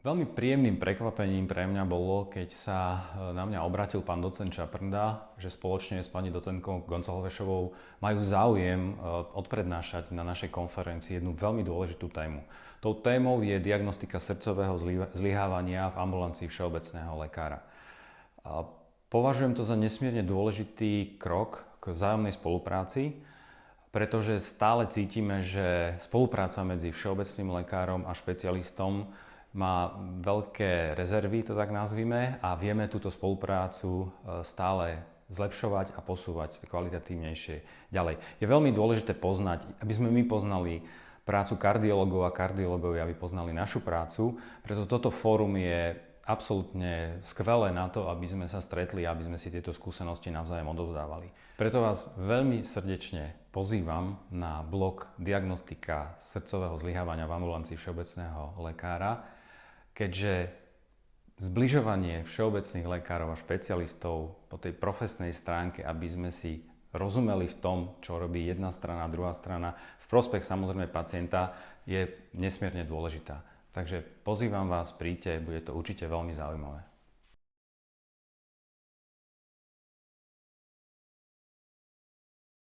Veľmi príjemným prekvapením pre mňa bolo, keď sa na mňa obrátil pán docent Čaprnda, že spoločne s pani docentkou Gonzalvešovou majú záujem odprednášať na našej konferencii jednu veľmi dôležitú tému. Tou témou je diagnostika srdcového zlyhávania v ambulancii všeobecného lekára. Považujem to za nesmierne dôležitý krok k vzájomnej spolupráci, pretože stále cítime, že spolupráca medzi všeobecným lekárom a špecialistom má veľké rezervy, to tak nazvime, a vieme túto spoluprácu stále zlepšovať a posúvať kvalitatívnejšie ďalej. Je veľmi dôležité poznať, aby sme my poznali prácu kardiologov a kardiológovia, aby poznali našu prácu, preto toto fórum je absolútne skvelé na to, aby sme sa stretli a aby sme si tieto skúsenosti navzájom odovzdávali. Preto vás veľmi srdečne pozývam na blog Diagnostika srdcového zlyhávania v ambulancii všeobecného lekára, keďže zbližovanie všeobecných lekárov a špecialistov po tej profesnej stránke, aby sme si rozumeli v tom, čo robí jedna strana, druhá strana, v prospech samozrejme pacienta, je nesmierne dôležitá. Takže pozývam vás, príďte, bude to určite veľmi zaujímavé.